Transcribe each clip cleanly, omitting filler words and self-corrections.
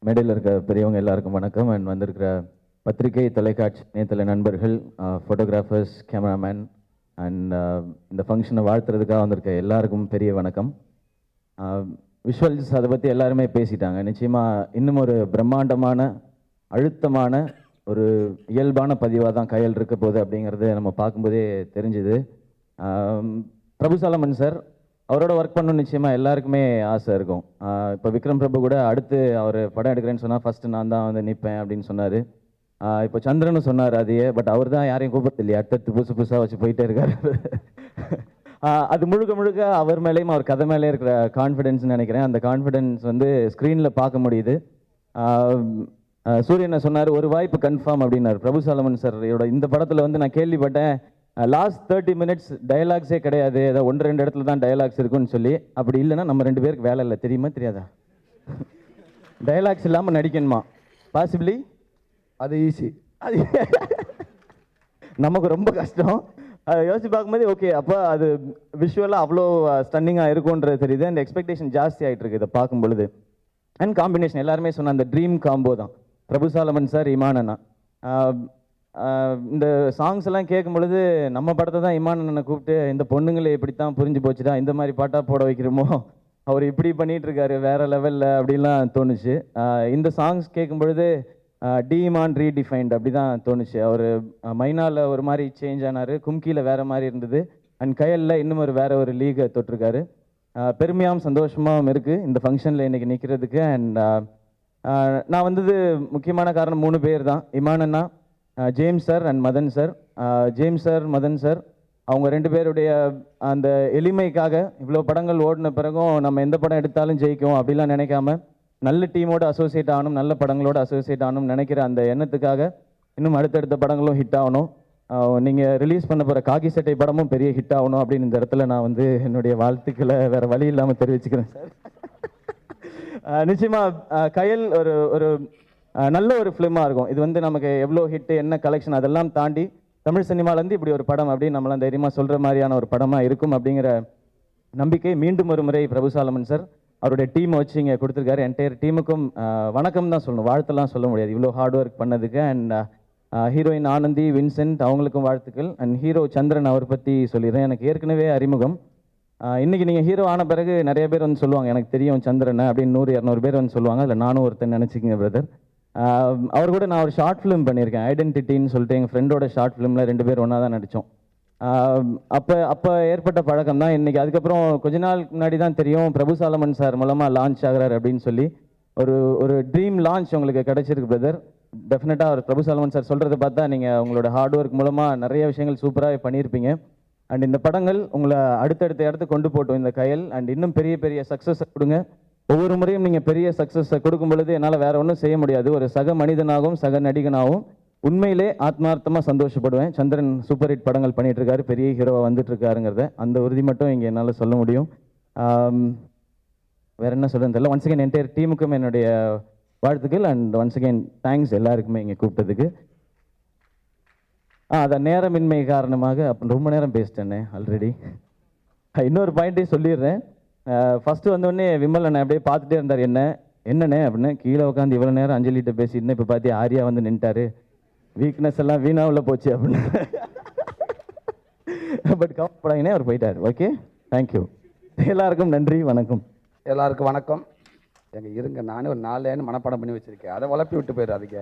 மேடையில் இருக்க பெரியவங்க எல்லாருக்கும் வணக்கம். அண்ட் வந்திருக்கிற பத்திரிகை தொலைக்காட்சி இணையதள நண்பர்கள், ஃபோட்டோகிராஃபர்ஸ், கேமராமேன் அண்ட் இந்த ஃபங்க்ஷனை வாழ்த்துறதுக்காக வந்திருக்க எல்லாருக்கும் பெரிய வணக்கம். விஷுவல்ஸ் அதை பற்றி எல்லாருமே பேசிட்டாங்க. நிச்சயமாக இன்னும் ஒரு பிரம்மாண்டமான அழுத்தமான ஒரு இயல்பான பதிவாக தான் கையில் இருக்க போகுது அப்படிங்கிறது நம்ம பார்க்கும்போதே தெரிஞ்சுது. பிரபு சாலமன் சார் அவரோட ஒர்க் பண்ணணும் நிச்சயமாக எல்லாருக்குமே ஆசை இருக்கும். இப்போ விக்ரம் பிரபு கூட அடுத்து அவர் படம் எடுக்கிறேன்னு சொன்னால் ஃபஸ்ட்டு நான் தான் வந்து நிற்பேன் அப்படின்னு சொன்னார். இப்போ சந்திரனும் சொன்னார் அதையே. பட் அவர் தான் யாரையும் கூப்பிட்டு இல்லையா, அடுத்தடுத்து புதுசு புதுசாக வச்சு போயிட்டே இருக்காரு. அது முழுக்க முழுக்க அவர் மேலேயும் அவர் கதை மேலே இருக்கிற கான்ஃபிடென்ஸ்னு நினைக்கிறேன். அந்த கான்ஃபிடென்ஸ் வந்து ஸ்க்ரீனில் பார்க்க முடியுது. சூரியனை சொன்னார் ஒரு வாய்ப்பு கன்ஃபார்ம் அப்படின்னார். பிரபு சாலமன் சாரோட இந்த படத்தில் வந்து நான் கேள்விப்பட்டேன் லாஸ்ட் 30 மினிட்ஸ் டயலாக்ஸே கிடையாது, ஏதாவது 1-2 இடத்துல தான் டயலாக்ஸ் இருக்குன்னு சொல்லி. அப்படி இல்லைன்னா நம்ம 2 பேருக்கு வேலை இல்லை, தெரியுமா தெரியாதா? டயலாக்ஸ் இல்லாமல் நடிக்கணுமா? பாசிபிளி அது ஈஸி, அது நமக்கு ரொம்ப கஷ்டம். அதை யோசிச்சு பார்க்கும்போது ஓகே, அப்போ அது விஷுவலாக அவ்வளோ ஸ்டன்னிங்காக இருக்கும்ன்றது தெரியுது. அந்த எக்ஸ்பெக்டேஷன் ஜாஸ்தி ஆகிட்டு இருக்கு இதை பார்க்கும் பொழுது. அண்ட் காம்பினேஷன் எல்லாருமே சொன்ன அந்த ட்ரீம் காம்போ தான் பிரபு சாலமன் சார், இமான் அண்ணா. இந்த சாங்ஸ் எல்லாம் கேட்கும் பொழுது நம்ம படத்தை தான் இமான் அண்ணனை கூப்பிட்டு இந்த பொண்ணுங்களை இப்படித்தான் புரிஞ்சு போச்சுடா, இந்த மாதிரி பாட்டாக போட வைக்கிறோமோ, அவர் இப்படி பண்ணிட்டு இருக்காரு வேற லெவலில் அப்படிலாம் தோணுச்சு. இந்த சாங்ஸ் கேட்கும் பொழுது டிமான் ரீடிஃபைன்ட் அப்படி தான் தோணுச்சு. அவர் மைனாவில் ஒரு மாதிரி சேஞ்ச் ஆனார், கும்கியில் வேறு மாதிரி இருந்தது, அண்ட் கயலில் இன்னும் வேற ஒரு லீகை தொட்டிருக்காரு. பெருமையாகவும் சந்தோஷமாகவும் இருக்குது இந்த ஃபங்க்ஷனில் இன்றைக்கி நிற்கிறதுக்கு. அண்ட் நான் வந்தது முக்கியமான காரணம் 3 பேர் தான். இமான் அண்ணா, James sir and Madan sir. James sir, Madan sir அவங்க 2 பேருடைய அந்த எளிமைக்காக இவ்வளோ படங்கள் ஓடின பிறகும் நம்ம எந்த படம் எடுத்தாலும் ஜெயிக்கும் அப்படிலாம் நினைக்காம நல்ல டீமோடு அசோசியேட் ஆகணும், நல்ல படங்களோடு அசோசியேட் ஆகணும்னு நினைக்கிற அந்த எண்ணத்துக்காக இன்னும் அடுத்தடுத்த படங்களும் ஹிட் ஆகணும். நீங்கள் ரிலீஸ் பண்ண போகிற காக்கி சட்டை படமும் பெரிய ஹிட் ஆகணும் அப்படின்னு இந்த இடத்துல நான் வந்து என்னுடைய வாழ்த்துக்களை வேறு வழி இல்லாமல் தெரிவிச்சுக்கிறேன் சார். நிச்சயமாக கயல் ஒரு ஒரு நல்ல ஒரு ஃபிலிமாக இருக்கும். இது வந்து நமக்கு எவ்வளோ ஹிட்டு என்ன கலெக்ஷன் அதெல்லாம் தாண்டி தமிழ் சினிமாலேருந்து இப்படி ஒரு படம் அப்படின்னு நம்மளாம் தைரியமாக சொல்கிற மாதிரியான ஒரு படமாக இருக்கும் அப்படிங்கிற நம்பிக்கை மீண்டும் ஒரு முறை பிரபு சாலமன் சார் அவருடைய டீமை வச்சு இங்கே கொடுத்துருக்காரு. என்டையர் டீமுக்கும் வணக்கம் தான் சொல்லணும், வாழ்த்தெல்லாம் சொல்ல முடியாது இவ்வளோ ஹார்ட் ஒர்க் பண்ணதுக்கு. அண்ட் ஹீரோயின் ஆனந்தி, வின்சென்ட் அவங்களுக்கும் வாழ்த்துக்கள். அண்ட் ஹீரோ சந்திரன் அவர் பற்றி சொல்லிடுறேன். எனக்கு ஏற்கனவே அறிமுகம். இன்றைக்கி நீங்கள் ஹீரோ ஆன பிறகு நிறைய பேர் வந்து சொல்லுவாங்க எனக்கு தெரியும் சந்திரனை அப்படின்னு 100-200 பேர் வந்து சொல்லுவாங்க. அதில் நானும் ஒருத்தன் நினச்சிக்கிங்க பிரதர். அவர் கூட நான் ஒரு ஷார்ட் ஃபிலிம் பண்ணியிருக்கேன், ஐடென்டிட்டின்னு சொல்லிட்டு. எங்கள் ஃப்ரெண்டோட ஷார்ட் ஃபிலிமில் 2 பேர் ஒன்றா தான் நடித்தோம். அப்போ ஏற்பட்ட பழக்கம் தான் இன்றைக்கி. அதுக்கப்புறம் கொஞ்ச நாளுக்கு முன்னாடி தான் தெரியும் பிரபு சாலமன் சார் மூலமாக லான்ச் ஆகிறார் அப்படின்னு சொல்லி. ஒரு ட்ரீம் லான்ச் உங்களுக்கு கிடச்சிருக்கு பிரதர். டெஃபினட்டாக அவர் பிரபு சாலமன் சார் சொல்கிறத பார்த்தா நீங்கள் உங்களோட ஹார்ட் ஒர்க் மூலமாக நிறைய விஷயங்கள் சூப்பராக பண்ணியிருப்பீங்க. அண்ட் இந்த படங்கள் உங்களை அடுத்தடுத்த இடத்துக்கு கொண்டு போட்டோம் இந்த கயல். அண்ட் இன்னும் பெரிய பெரிய சக்ஸஸை கொடுங்க. ஒவ்வொரு முறையும் நீங்கள் பெரிய சக்ஸஸை கொடுக்கும் பொழுது என்னால் வேறு ஒன்றும் செய்ய முடியாது. ஒரு சக மனிதனாகவும் சக நடிகனாகவும் உண்மையிலே ஆத்மார்த்தமாக சந்தோஷப்படுவேன். சந்திரன் சூப்பர் ஹிட் படங்கள் பண்ணிகிட்டு இருக்காரு, பெரிய ஹீரோவாக வந்துட்டு இருக்காருங்கிறத அந்த உறுதி மட்டும் இங்கே என்னால் சொல்ல முடியும். வேறு என்ன சொல்கிறது தெரியல. ஒன்ஸ் அகேன் என்டையர் டீமுக்கும் என்னுடைய வாழ்த்துக்கள். அண்ட் ஒன்ஸ் அகேன் தேங்க்ஸ் எல்லாருக்குமே இங்கே கூப்பிட்டதுக்கு. அதான் நேரமின்மை காரணமாக அப்போ ரொம்ப நேரம் பேசிட்டேனே ஆல்ரெடி. இன்னொரு பாயிண்ட்டையும் சொல்லிடுறேன். ஃபஸ்ட்டு வந்தோடனே விமல் அண்ணன் அப்படியே பார்த்துட்டே இருந்தார். என்னண்ணே அப்படின்னு. கீழே உட்காந்து இவ்வளோ நேரம் அஞ்சலிகிட்ட பேசிட்டு இப்போ பார்த்து ஆரியா வந்து நின்ட்டாரு, வீக்னஸ் எல்லாம் வீணாவில் போச்சு அப்படின்னு. பட் கவலைப்படாங்கன்னே அவர் போயிட்டார். Okay, thank you. எல்லாருக்கும் நன்றி, வணக்கம். எல்லாருக்கும் வணக்கம். எங்க இருங்க, நானே ஒரு 4 லைன் மனப்பாடம் பண்ணி வச்சிருக்கேன், அதை வளப்பி விட்டு போயிடாதீங்க.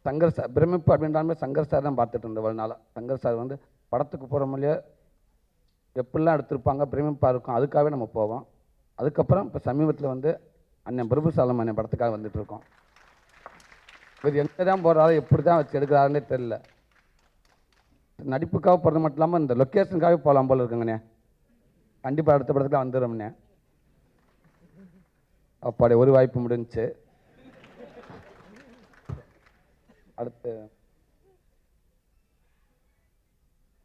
சங்கர் சார் பிரமிப்பு அப்படின்றாலுமே சங்கர் சார் தான் பார்த்துட்டு இருந்த ஒரு நாளாக. சங்கர் சார் வந்து படத்துக்கு போகிற மாதிரியே எப்படிலாம் எடுத்திருப்பாங்க, பிரமிப்பாக இருக்கும், அதுக்காகவே நம்ம போவோம். அதுக்கப்புறம் இப்போ சமீபத்தில் வந்து அண்ணன் பிரபு சாலமன் படத்துக்காக வந்துட்டுருக்கோம். இவர் எங்கே தான் போகிறாரோ எப்படி தான் வச்சு எடுக்கிறாருன்னே தெரில. நடிப்புக்காக போகிறது மட்டும் இல்லாமல் இந்த லொக்கேஷனுக்காகவே போகலாம் போல் இருக்குங்கண்ணே. கண்டிப்பாக அடுத்த படத்துக்கு வந்துடுறோம்ண்ணே. அப்பாடி ஒரு வாய்ப்பு முடிஞ்சிச்சு. அடுத்து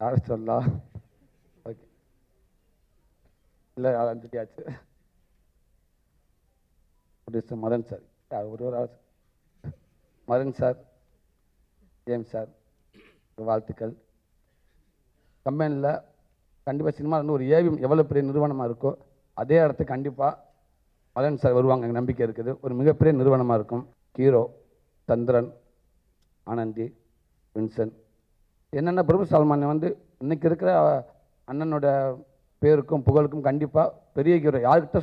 யார் சொல்லலாம்? ஓகே, இல்லை அஞ்சுட்டியாச்சு. ப்ரொடியூசர் மதன் சார், ஒரு மதன் சார், ஜேம்ஸ் சார் வாழ்த்துக்கள். கம்பெனியில் கண்டிப்பாக சினிமா வந்து ஒரு ஏவிஎம் எவ்வளோ பெரிய நிறுவனமாக இருக்கோ அதே இடத்துக்கு கண்டிப்பாக மதன் சார் வருவாங்க, எனக்கு நம்பிக்கை இருக்குது. ஒரு மிகப்பெரிய நிறுவனமாக இருக்கும். ஹீரோ, சந்திரன், ஆனந்தி, வின்சன், என்னென்ன பிரபு சால்மான் வந்து இன்றைக்கி இருக்கிற அண்ணனோட பேருக்கும் புகழுக்கும் கண்டிப்பாக பெரிய ஹீரோ. யார்கிட்ட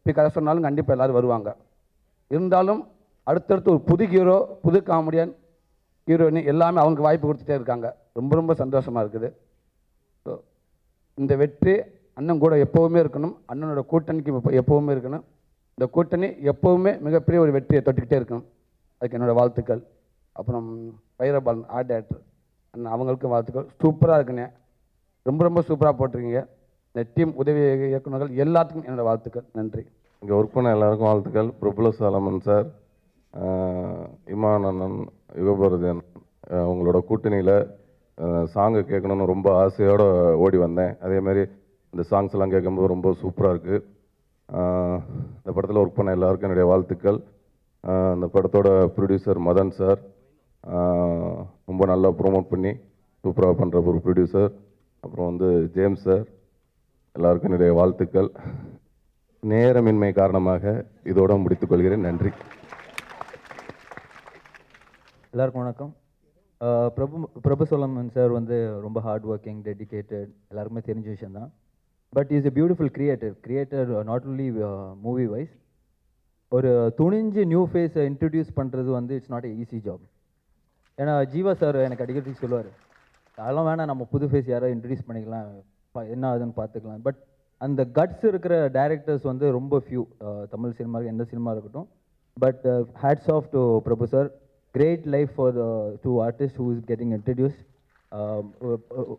போய் கதை சொன்னாலும் கண்டிப்பாக எல்லோரும் வருவாங்க. இருந்தாலும் அடுத்தடுத்து ஒரு புது ஹீரோ, புது காமெடியன், ஹீரோயின் எல்லாமே அவங்களுக்கு வாய்ப்பு கொடுத்துட்டே இருக்காங்க. ரொம்ப ரொம்ப சந்தோஷமாக இருக்குது. ஸோ இந்த வெற்றி அண்ணன் கூட எப்போவுமே இருக்கணும். அண்ணனோட கூட்டணிக்கு எப்போவுமே இருக்கணும். இந்த கூட்டணி எப்போவுமே மிகப்பெரிய ஒரு வெற்றியை தொட்டுக்கிட்டே இருக்கணும். அதுக்கு என்னோடய வாழ்த்துக்கள். அப்புறம் வைரபாலன் ஆர்ட் டேரக்டர் அண்ணன், அவங்களுக்கும் வாழ்த்துக்கள். சூப்பராக இருக்குண்ணே, ரொம்ப ரொம்ப சூப்பராக போட்டிருக்கீங்க. இந்த டீம் உதவி இயக்குநர்கள் எல்லாத்துக்கும் என்னோடய வாழ்த்துக்கள். நன்றி. இங்கே ஒர்க் பண்ண எல்லாருக்கும் வாழ்த்துக்கள். பிரபுல சாலமன் சார், இமான் அண்ணன், யுகபாரதியன், உங்களோட கூட்டணியில் சாங்கை கேட்கணுன்னு ரொம்ப ஆசையோடு ஓடி வந்தேன். அதேமாதிரி இந்த சாங்ஸ் எல்லாம் கேட்கும்போது ரொம்ப சூப்பராக இருக்குது. இந்த படத்தில் ஒர்க் பண்ண எல்லாருக்கும் என்னுடைய வாழ்த்துக்கள். இந்த படத்தோட ப்ரொடியூசர் மதன் சார் ரொம்ப நல்லா ப்ரொமோட் பண்ணி சூப்பராக பண்ணுற ஒரு ப்ரொடியூசர். அப்புறம் வந்து ஜேம்ஸ் சார், எல்லாருக்கும் என்னுடைய வாழ்த்துக்கள். நேரமின்மை காரணமாக இதோட முடித்துக்கொள்கிறேன். நன்றி. எல்லாருக்கும் வணக்கம். பிரபு சோலமன் சார் வந்து ரொம்ப ஹார்ட் ஒர்க்கிங், டெடிக்கேட்டட், எல்லாருக்குமே தெரிஞ்ச விஷயம் தான். But is a beautiful creator not only movie wise. ஒரு துணிஞ்சு நியூ ஃபேஸை இன்ட்ரடியூஸ் பண்ணுறது வந்து it's not a easy job. ஏன்னா ஜீவா சார் எனக்கு அடிக்கடி சொல்லுவார், அதெல்லாம் வேணாம், நம்ம புது ஃபேஸ் யாரோ இன்ட்ரடியூஸ் பண்ணிக்கலாம், என்ன ஆகுதுன்னு பார்த்துக்கலாம். பட் அந்த கட்ஸ் இருக்கிற டைரக்டர்ஸ் வந்து ரொம்ப ஃபியூ, தமிழ் சினிமா எந்த சினிமா இருக்கட்டும். But hats off to Prabhu sir. Great life for to artist who is getting introduced.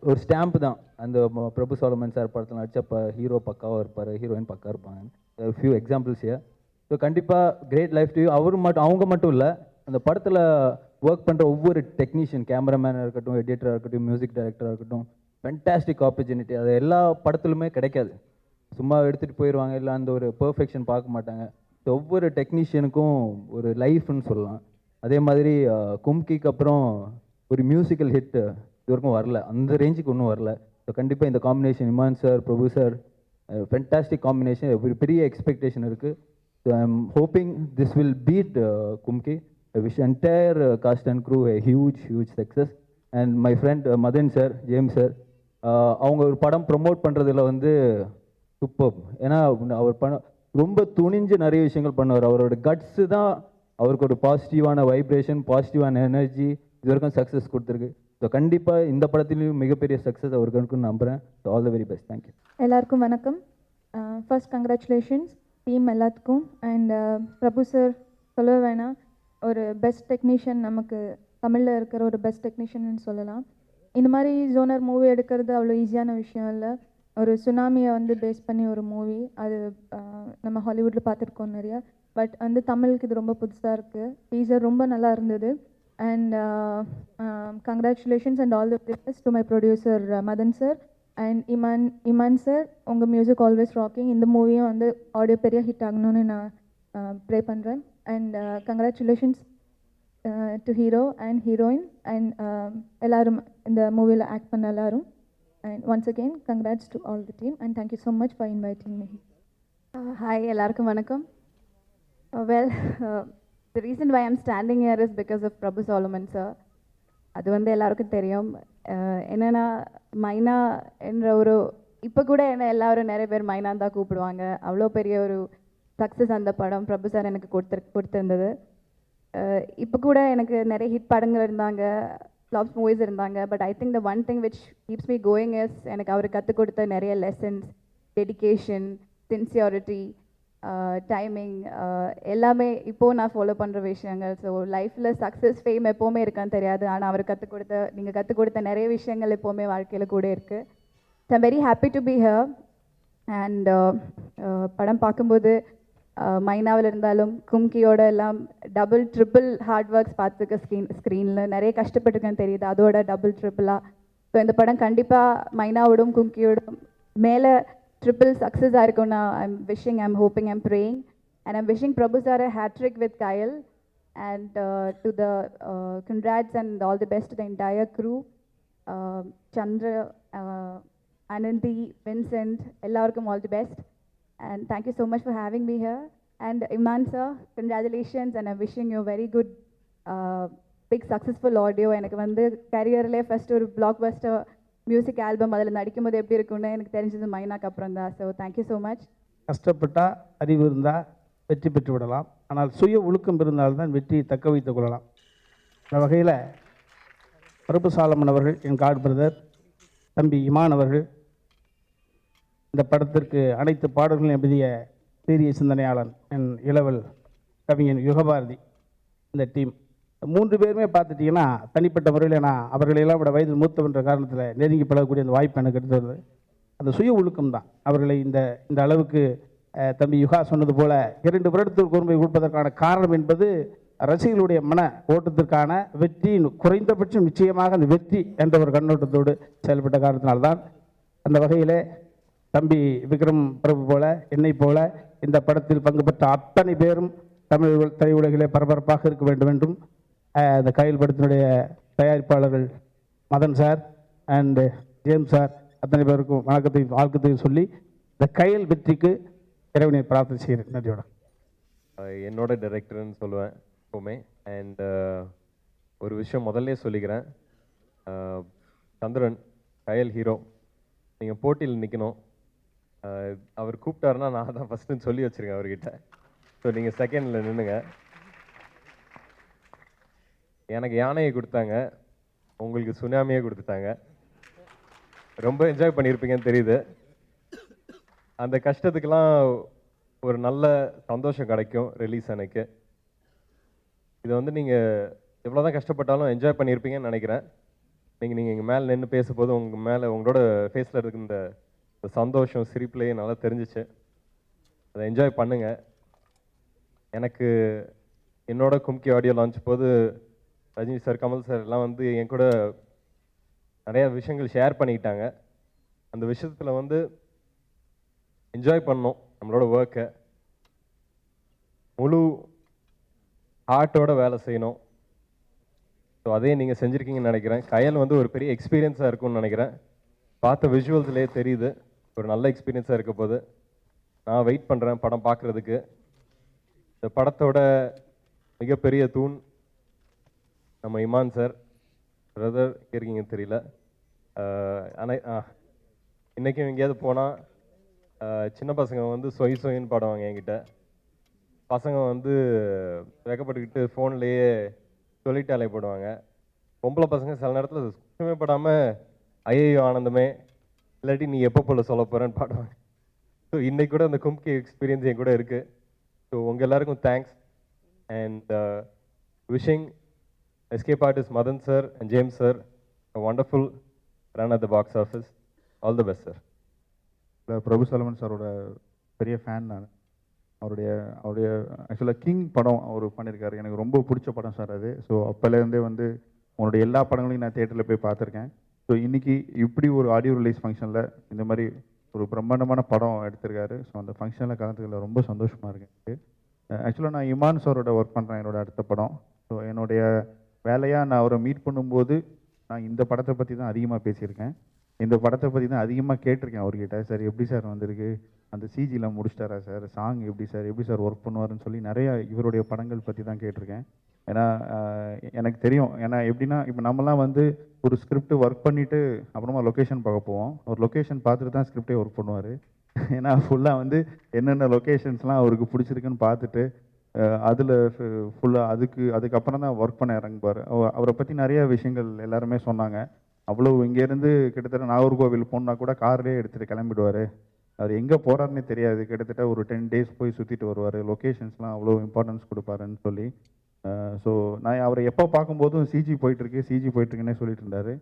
ஒரு ஸ்டாம்ப் தான் அந்த பிரபு சோலமன் சார் படத்தில் நடிச்சப்போ ஹீரோ பக்காவாக இருப்பார், ஹீரோயின் பக்கா இருப்பாங்க. Few examples here. ஸோ கண்டிப்பாக கிரேட் லைஃப் டு யூ. அவங்க மட்டும் இல்லை, அந்த படத்தில் ஒர்க் பண்ணுற ஒவ்வொரு டெக்னீஷியன், கேமராமேனாக இருக்கட்டும், எடிட்டராக இருக்கட்டும், மியூசிக் டைரக்டராக இருக்கட்டும், ஃபென்டாஸ்டிக் ஆப்பர்ச்சுனிட்டி. அது எல்லா படத்துலையுமே கிடைக்காது. சும்மா எடுத்துகிட்டு போயிடுவாங்க, இல்லை அந்த ஒரு பெர்ஃபெக்ஷன் பார்க்க மாட்டாங்க. ஸோ ஒவ்வொரு டெக்னீஷியனுக்கும் ஒரு லைஃப்னு சொல்லலாம். அதே மாதிரி கும்கிக்கு அப்புறம் ஒரு மியூசிக்கல் ஹிட் இது வரைக்கும் வரல, அந்த ரேஞ்சுக்கு ஒன்றும் வரல. ஸோ கண்டிப்பாக இந்த combination, Imman sir, Prabhu sir, fantastic combination. ஒரு பெரிய எக்ஸ்பெக்டேஷன் இருக்குது. So I am hoping this will beat Kumki. I wish entire cast and crew a huge success. And my friend Madan sir, James sir, அவங்க ஒரு படம் ப்ரொமோட் பண்ணுறதுல வந்து சூப்பர். ஏன்னா அவர் ரொம்ப துணிஞ்சு நிறைய விஷயங்கள் பண்ணுவார். அவரோட கட்ஸு தான் அவருக்கு ஒரு பாசிட்டிவான வைப்ரேஷன், பாசிட்டிவான எனர்ஜி இது வரைக்கும் சக்ஸஸ் கொடுத்துருக்கு. ஸோ கண்டிப்பாக இந்த படத்துலையும் மிகப்பெரிய சக்ஸஸ் அவருக்கு இருக்குன்னு நம்புகிறேன். So all the very best. Thank you. எல்லாருக்கும் வணக்கம். ஃபர்ஸ்ட் கங்க்ராச்சுலேஷன்ஸ் டீம் எல்லாத்துக்கும். அண்ட் பிரபு சார் சொல்ல வேணாம், ஒரு பெஸ்ட் டெக்னீஷியன், நமக்கு தமிழில் இருக்கிற ஒரு பெஸ்ட் டெக்னீஷியன்னு சொல்லலாம். இந்த மாதிரி ஜோனர் மூவி எடுக்கிறது அவ்வளோ ஈஸியான விஷயம் இல்லை. ஒரு சுனாமியை வந்து பேஸ் பண்ணி ஒரு மூவி, அது நம்ம ஹாலிவுட்டில் பார்த்துருக்கோம் நிறையா. பட் வந்து தமிழுக்கு இது ரொம்ப புதுசாக இருக்குது. டீசர் ரொம்ப நல்லா இருந்தது. And congratulations and all the best to my producer Madan sir and Imman sir. உங்கள் மியூசிக் ஆல்வேஸ் ராக்கிங். இந்த மூவியும் வந்து ஆடியோ பெரிய ஹிட் ஆகணும்னு நான் ப்ரே பண்ணுறேன். And congratulations to hero and heroine and எல்லாரும் இந்த மூவியில் ஆக்ட் பண்ண எல்லாரும். And once again congrats to all the team and thank you so much for inviting me. Hi, எல்லாருக்கும் வணக்கம். Well, the reason why I'm standing here is because of Prabhu Solomon sir. அது வந்து எல்லாருக்கும் தெரியும். என்னென்னா மைனா என்ற ஒரு, இப்போ கூட என்ன எல்லாரும் நிறைய பேர் மைனான் தான் கூப்பிடுவாங்க. அவ்வளோ பெரிய ஒரு சக்ஸஸ் அந்த படம் பிரபு சார் எனக்கு கொடுத்துருந்தது. இப்போ கூட எனக்கு நிறைய ஹிட் படங்கள் இருந்தாங்க, ஃப்ளாப்ஸ் மூவிஸ் இருந்தாங்க. But I think the one thing which keeps me going is எனக்கு அவர் கற்றுக் கொடுத்த நிறைய லெசன்ஸ், டெடிகேஷன், சின்சியாரிட்டி, டைமிங், எல்லாமே இப்போது நான் ஃபாலோ பண்ணுற விஷயங்கள். ஸோ லைஃப்பில் சக்ஸஸ், ஃபேம் எப்போவுமே இருக்கான்னு தெரியாது. ஆனால் அவர் நீங்கள் கற்றுக் கொடுத்த நிறைய விஷயங்கள் எப்போவுமே வாழ்க்கையில் கூட இருக்குது. So I'm very happy to be here. And படம் பார்க்கும்போது மைனாவில் இருந்தாலும் கும்கியோட எல்லாம் டபுள் ட்ரிபிள் ஹார்ட் ஒர்க்ஸ் பார்த்துக்க ஸ்க்ரீனில் நிறைய கஷ்டப்பட்டுருக்கேன்னு தெரியுது, அதோட டபுள் ட்ரிபிளாக. ஸோ இந்த படம் கண்டிப்பாக மைனாவோடும் கும்கியோடும் மேலே ட்ரிபிள் சக்ஸஸாக இருக்கும். நான் I'm hoping, I'm praying and I'm wishing Prabhu sir a hat-trick with Kyle. And to the congrats and all the best to the entire crew. Chandra, Ananthi, Vincent, எல்லாருக்கும் all the best. And thank you so much for having me here. And Iman sir, congratulations and I'm wishing you very good, big successful audio. எனக்கு வந்து கரியர்லேயே first ஒரு blockbuster music album அதில் நடிக்கும்போது எப்படி இருக்குன்னு எனக்கு தெரிஞ்சது மைனாக்கு அப்புறம் தான். So thank you so much. கஷ்டப்பட்டால் அறிவு இருந்தால் வெற்றி பெற்று விடலாம், ஆனால் சுய ஒழுக்கம் இருந்தால்தான் வெற்றியை தக்க வைத்துக் கொள்ளலாம். இந்த வகையில் பிரபு சாலமன் அவர்கள், என் காட் பிரதர் தம்பி இமான் அவர்கள், இந்த படத்திற்கு அனைத்து பாடல்களும் எழுதிய சீரிய சிந்தனையாளன் என் இளவல் கவிஞன் யுகபாரதி, இந்த டீம் 3 பேருமே பார்த்துட்டிங்கன்னா தனிப்பட்ட முறையில் நான் அவர்களையெல்லாம் விட வயதில் மூத்தவன்ற காரணத்தில் நெருங்கி பழகக்கூடிய அந்த வாய்ப்பு எனக்கு எடுத்தது அந்த சுய ஒழுக்கம் தான். அவர்களை இந்த அளவுக்கு தம்பி யுகா சொன்னது போல 2 வருடத்திற்கு ஒருமுறை கொடுப்பதற்கான காரணம் என்பது ரசிகர்களுடைய மன ஓட்டத்திற்கான வெற்றி, குறைந்தபட்சம் நிச்சயமாக அந்த வெற்றி என்ற ஒரு கண்ணோட்டத்தோடு செயல்பட்ட காரணத்தினால்தான். அந்த வகையிலே தம்பி விக்ரம் பிரபு போல, என்னை போல இந்த படத்தில் பங்கு பெற்ற அத்தனை பேரும் தமிழ் திரையுலகிலே பரபரப்பாக இருக்க வேண்டும் என்றும் இந்த கயல் படத்தினுடைய தயாரிப்பாளர்கள் Madan sir and James sir அத்தனை பேருக்கும் வணக்கத்தையும் வாழ்க்கத்தையும் சொல்லி இந்த கயல் வெற்றிக்கு இறைவனை பிரார்த்தனை செய்கிறேன். நன்றியோட என்னோட டைரக்டர்னு சொல்லுவேன் எப்போவுமே. அண்ட் ஒரு விஷயம் முதல்ல சொல்லிக்கிறேன், சந்திரன் கயல் ஹீரோ, நீங்கள் போட்டியில் நிற்கணும். அவர் கூப்பிட்டாருன்னா நான் தான் ஃபஸ்ட்டுன்னு சொல்லி வச்சுருக்கேன் அவர்கிட்ட. ஸோ நீங்கள் செகண்டில் நின்றுங்க. எனக்கு யானையை கொடுத்தாங்க, உங்களுக்கு சுனாமியே கொடுத்துட்டாங்க. ரொம்ப என்ஜாய் பண்ணியிருப்பீங்கன்னு தெரியுது. அந்த கஷ்டத்துக்கெல்லாம் ஒரு நல்ல சந்தோஷம் கிடைக்கும் ரிலீஸ் அன்னைக்கு. இதை வந்து நீங்கள் எவ்வளோ தான் கஷ்டப்பட்டாலும் என்ஜாய் பண்ணியிருப்பீங்கன்னு நினைக்கிறேன். நீங்கள் இங்கே மேலே நின்று பேசும்போது உங்களோட ஃபேஸில் இருக்க இந்த சந்தோஷம் சிரிப்புலேயே நல்லா தெரிஞ்சிச்சு. அதை என்ஜாய் பண்ணுங்கள். எனக்கு என்னோட கும்கி ஆடியோ லான்ச் போது ரஜினி சார், கமல் சார் எல்லாம் வந்து என் கூட நிறைய விஷயங்கள் ஷேர் பண்ணிக்கிட்டாங்க. அந்த விஷயத்தில் வந்து என்ஜாய் பண்ணோம் நம்மளோட ஒர்க்கை, முழு ஹார்ட்டோட வேலை செய்யணும். ஸோ அதே நீங்கள் செஞ்சுருக்கீங்கன்னு நினைக்கிறேன். கயல் வந்து ஒரு பெரிய எக்ஸ்பீரியன்ஸாக இருக்கும்னு நினைக்கிறேன். பார்த்த விஷுவல்ஸ்லேயே தெரியுது ஒரு நல்ல எக்ஸ்பீரியன்ஸாக இருக்க போது. நான் வெயிட் பண்ணுறேன் படம் பார்க்குறதுக்கு. இந்த படத்தோட மிகப்பெரிய தூண் நம்ம இமான் சார். பிரதர் இருக்கீங்கன்னு தெரியல, ஆனால் இன்றைக்கும் எங்கேயாவது போனால் சின்ன பசங்க வந்து சொய் சொயின்னு பாடுவாங்க என்கிட்ட. பசங்க வந்து வெக்கப்பட்டுக்கிட்டு ஃபோன்லேயே சொல்லிட்டாலே போடுவாங்க. பொம்பளை பசங்க சில நேரத்தில் சுத்தமே படாமல் ஐயோ ஆனந்தமே, இல்லாட்டி நீ எப்போ போல சொல்ல போகிறேன்னு பாடுவாங்க. ஸோ இன்றைக்கி கூட அந்த கும்கி எக்ஸ்பீரியன்ஸ் என் கூட இருக்குது. ஸோ உங்கள் எல்லாருக்கும் thanks and wishing escape artist Madan sir and James sir a wonderful run at the box office. All the best, sir. பிரபு சாலமன் சாரோட பெரிய ஃபேன் நான். அவருடைய ஆக்சுவலாக கிங் படம் அவர் பண்ணியிருக்காரு, எனக்கு ரொம்ப பிடிச்ச படம் சார் அது. ஸோ அப்போலேருந்தே வந்து உன்னோட எல்லா படங்களையும் நான் தேட்டரில் போய் பார்த்துருக்கேன். ஸோ இன்றைக்கி இப்படி ஒரு ஆடியோ ரிலீஸ் ஃபங்க்ஷனில் இந்த மாதிரி ஒரு பிரம்மாண்டமான படம் எடுத்திருக்காரு. ஸோ அந்த ஃபங்க்ஷனில் கலந்துக்கல ரொம்ப சந்தோஷமாக இருக்கு. ஆக்சுவலாக நான் இமான் சாரோட ஒர்க் பண்ணுறேன் என்னோட அடுத்த படம். ஸோ என்னுடைய வேலையாக நான் அவரை மீட் பண்ணும்போது நான் இந்த படத்தை பற்றி தான் அதிகமாக பேசியிருக்கேன், இந்த படத்தை பற்றி தான் அதிகமாக கேட்டிருக்கேன் அவர்கிட்ட. சார் எப்படி சார் வந்திருக்கு, அந்த சிஜிலாம் முடிச்சிட்டாரா சார், சாங் எப்படி சார் ஒர்க் பண்ணுவாருன்னு சொல்லி நிறையா இவருடைய படங்கள் பற்றி தான் கேட்டிருக்கேன். ஏன்னா எனக்கு தெரியும், ஏன்னா எப்படின்னா இப்போ நம்மலாம் வந்து ஒரு ஸ்கிரிப்ட் ஒர்க் பண்ணிவிட்டு அப்புறமா லொக்கேஷன் பார்க்க போவோம். ஒரு லொக்கேஷன் பார்த்துட்டு தான் ஸ்கிரிப்டே ஒர்க் பண்ணுவார். ஏன்னா ஃபுல்லாக வந்து என்னென்ன லொக்கேஷன்ஸ்லாம் அவருக்கு பிடிச்சிருக்குன்னு பார்த்துட்டு அதில் ஃபுல்லாக அதுக்கப்புறம் தான் ஒர்க் பண்ண இறங்குவார். அவரை பற்றி நிறைய விஷயங்கள் எல்லாருமே சொன்னாங்க. அவ்வளோ இங்கேருந்து கிட்டத்தட்ட நாகர்கோவில் போனா கூட கார்லேயே எடுத்துகிட்டு கிளம்பிடுவார். அவர் எங்கே போகிறாருன்னே தெரியாது. கிட்டத்தட்ட ஒரு 10 days போய் சுற்றிட்டு வருவார். லொக்கேஷன்ஸ்லாம் அவ்வளோ இம்பார்ட்டன்ஸ் கொடுப்பாருன்னு சொல்லி. ஸோ நான் அவரை எப்போ பார்க்கும்போதும் சிஜி போயிட்டுருக்குன்னே சொல்லிட்டு இருந்தார்.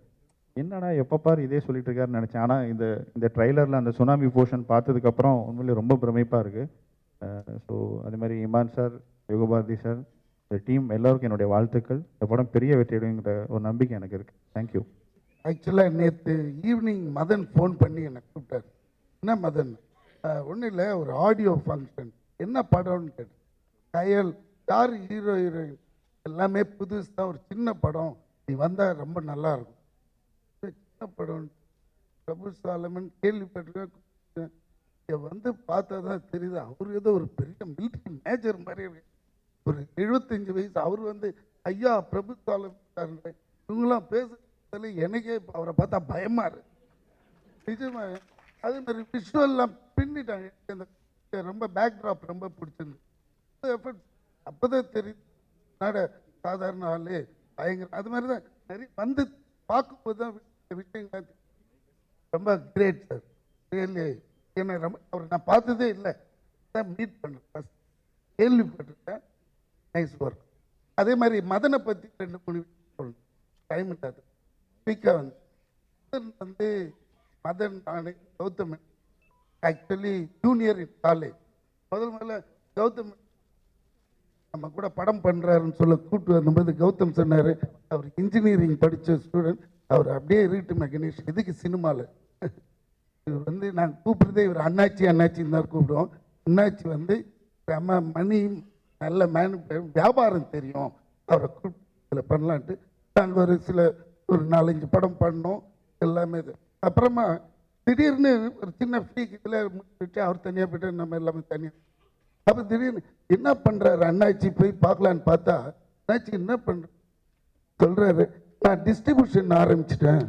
என்னடா எப்போ பாரு இதே சொல்லிட்டு இருக்காருன்னு நினச்சேன். ஆனால் இந்த ட்ரைலரில் அந்த சுனாமி போர்ஷன் பார்த்ததுக்கப்புறம் உண்மையிலே ரொம்ப பிரமிப்பாக இருக்குது. ஸோ அதே மாதிரி இமான் சார், யுகபாரதி சார், இந்த டீம் எல்லாருக்கும் என்னுடைய வாழ்த்துக்கள். இந்த படம் பெரிய வெற்றியடைங்கிற ஒரு நம்பிக்கை எனக்கு இருக்குது. தேங்க்யூ. ஆக்சுவலாக நேற்று ஈவினிங் மதன் ஃபோன் பண்ணி என்னை கூப்பிட்டார். என்ன மதன், ஒன்றும் இல்லை, ஒரு ஆடியோ ஃபங்க்ஷன், என்ன படம்னு கேட்டேன். கயல், யார் ஹீரோ ஹீரோயின், எல்லாமே புதுசு தான், ஒரு சின்ன படம், நீ வந்தால் ரொம்ப நல்லாயிருக்கும். சின்ன படம், பிரபு சாலமன் கேள்விப்பட்டிருக்கேன். இங்க வந்து பார்த்தா தான் தெரியுது அவர் ஏதோ ஒரு பெரிய மிலிட்டரி மேஜர் மாதிரி இருக்கு. ஒரு 75 வயசு அவர் வந்து ஐயா பிரபுசாலம் இவங்களாம் பேசுறதுல எனக்கே அவரை பார்த்தா பயமா இருக்கு நிஜமா. அதே மாதிரி விஷுவல்லாம் பின்னிட்டாங்க. இந்த ரொம்ப பேக்ட்ராப் ரொம்ப பிடிச்சிருந்து அப்போதான் தெரியுது நாட சாதாரண ஆளு பயங்கர. அது மாதிரி தான் நிறைய வந்து பார்க்கும்போது தான் விஷயங்கள் ரொம்ப கிரேட் சார். ரியலி என்ன ரொம்ப அவர் நான் பார்த்ததே இல்லை, தான் மீட் பண்ணேன் ஃபஸ்ட், கேள்விப்பட்டிருக்கேன். Nice work. அதே மாதிரி மதனை பற்றி 2-3 சொல்லணும், டைம் இல்லாது. ஸ்பீக்காக வந்து மதன் நான் Gauthaman actually junior in college. முதல்ல கௌதம் நம்ம கூட படம் பண்ணுறாருன்னு சொல்ல கூப்பிட்டு வந்தபோது கௌதம் சொன்னார் அவர் இன்ஜினியரிங் படித்த ஸ்டூடெண்ட், அவர் அப்படியே இருக்கட்டுமே கணேஷ் இதுக்கு சினிமாவில். இவர் வந்து நாங்கள் கூப்பிட்றதே இவர் அண்ணாச்சின்னு தான் கூப்பிடுவோம். அண்ணாச்சி வந்து நம்ம மணி நல்ல வியாபாரம் தெரியும், அவரை கூப்பிட்டு பண்ணலான்ட்டு நாங்கள் ஒரு 4-5 படம் பண்ணோம் எல்லாமே. இது அப்புறமா திடீர்னு ஒரு சின்ன ஃப்ரீக்கு இதில் முடிச்சுட்டு அவர் தனியாக போய்ட்டு நம்ம எல்லாமே தனியாக. அப்போ திடீர்னு என்ன பண்ணுறாரு அண்ணாச்சி போய் பார்க்கலான்னு பார்த்தா அண்ணாச்சி என்ன பண்ணுற சொல்கிறாரு, நான் டிஸ்ட்ரிபியூஷன் ஆரம்பிச்சிட்டேன்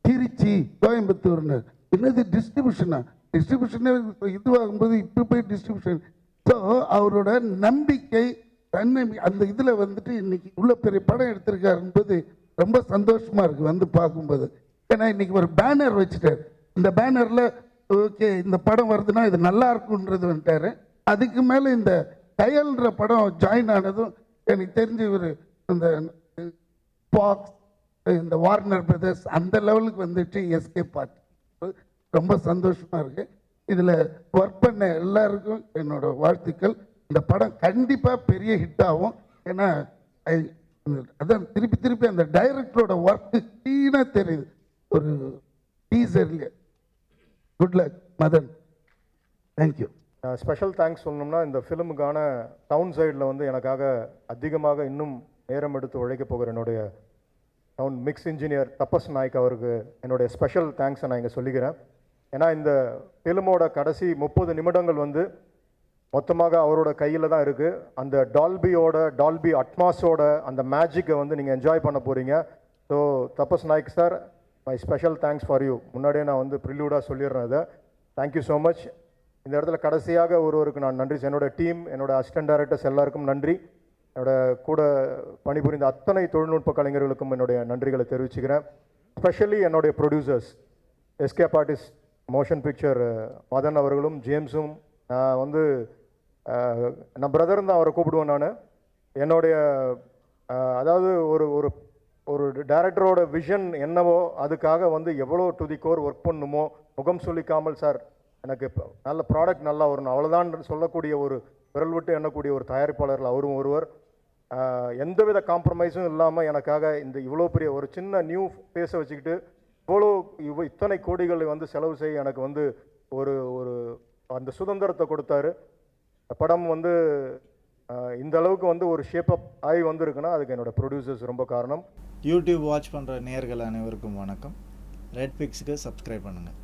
திருச்சி கோயம்புத்தூர்னு. என்னது டிஸ்ட்ரிபியூஷனா? டிஸ்ட்ரிபியூஷனே இதுவாகும்போது இப்போ போய் டிஸ்ட்ரிபியூஷன். ஸோ அவரோட நம்பிக்கை தன்னம்பி அந்த இதில் வந்துட்டு இன்னைக்கு உள்ள பெரிய படம் எடுத்திருக்காருன்போது ரொம்ப சந்தோஷமாக இருக்குது வந்து பார்க்கும்போது. ஏன்னா இன்னைக்கு ஒரு பேனர் வச்சுட்டார், இந்த பேனரில் ஓகே இந்த படம் வருதுன்னா இது நல்லா இருக்குன்றது வந்துட்டாரு. அதுக்கு மேலே இந்த கயல்ன்ற படம் ஜாயின் ஆனதும் எனக்கு தெரிஞ்சு இவர் இந்த பாக்ஸ் இந்த வார்னர் பிரதர்ஸ் அந்த லெவலுக்கு வந்துட்டு எஸ்கே பார்ட் ரொம்ப சந்தோஷமாக இருக்குது. இதில் ஒர்க் பண்ண எல்லாருக்கும் என்னோட வாழ்த்துக்கள். இந்த படம் கண்டிப்பாக பெரிய ஹிட் ஆகும். ஏன்னா அதான் திருப்பி அந்த டைரக்டரோட ஒர்க்கு க்ளீனாக தெரியுது ஒரு டீசர்லேயே. Good luck Madan, thank you. Special thanks சொல்லணும்னா இந்த ஃபிலிமுக்கான டவுன் சைடில் வந்து எனக்காக அதிகமாக இன்னும் நேரம் எடுத்து உழைக்க போகிற என்னுடைய டவுன் மிக்ஸ் இன்ஜினியர் தபஸ் நாயக் அவருக்கு என்னுடைய ஸ்பெஷல் தேங்க்ஸை நான் இங்கே சொல்லிக்கிறேன். ஏன்னா இந்த ஃபிலிமோட கடைசி 30 நிமிடங்கள் வந்து மொத்தமாக அவரோட கையில் தான் இருக்குது. அந்த டால்பி அட்மாஸோட அந்த மேஜிக்கை வந்து நீங்கள் என்ஜாய் பண்ண போகிறீங்க. So Tapas Nayak sir, my special thanks for you. முன்னாடியே நான் வந்து ப்ரில்யூடாக சொல்லிடுறேன் அதை. Thank you so much. இந்த இடத்துல கடைசியாக ஒருவருக்கு நான் நன்றி, என்னோட டீம், என்னோட அசிஸ்டன்ட் டைரக்டர்ஸ் எல்லாருக்கும் நன்றி. என்னோட கூட பணிபுரிந்த அத்தனை தொழில்நுட்ப கலைஞர்களுக்கும் என்னுடைய நன்றிகளை தெரிவிச்சுக்கிறேன். ஸ்பெஷலி என்னுடைய producers escape artist motion picture Madan அவர்களும் ஜேம்ஸும். வந்து நான் பிரதர் தான் அவரை கூப்பிடுவேன் நான். என்னுடைய அதாவது ஒரு டைரக்டரோட விஷன் என்னவோ அதுக்காக வந்து எவ்வளோ டு தி கோர் ஒர்க் பண்ணுமோ முகம் சொல்லிக்காமல் சார் எனக்கு நல்ல ப்ராடக்ட் நல்லா வரணும் அவ்வளோதான் சொல்லக்கூடிய ஒரு விரல் விட்டு எண்ணக்கூடிய ஒரு தயாரிப்பாளர்கள் அவரும் ஒருவர். எந்தவித காம்ப்ரமைஸும் இல்லாமல் எனக்காக இந்த இவ்வளோ பெரிய ஒரு சின்ன நியூ ஃபேஸை வச்சுக்கிட்டு இத்தனை கோடிகளை வந்து செலவு செய்ய எனக்கு வந்து ஒரு அந்த சுதந்திரத்தை கொடுத்தாரு. படம் வந்து இந்த அளவுக்கு வந்து ஒரு ஷேப் அப் ஆகி வந்திருக்குன்னா அதுக்கு என்னோட ப்ரொடியூசர்ஸ் ரொம்ப காரணம். யூடியூப் வாட்ச் பண்ணுற நேயர்கள் அனைவருக்கும் வணக்கம். ரெட் பிக்ஸுக்கு சப்ஸ்கிரைப் பண்ணுங்கள்.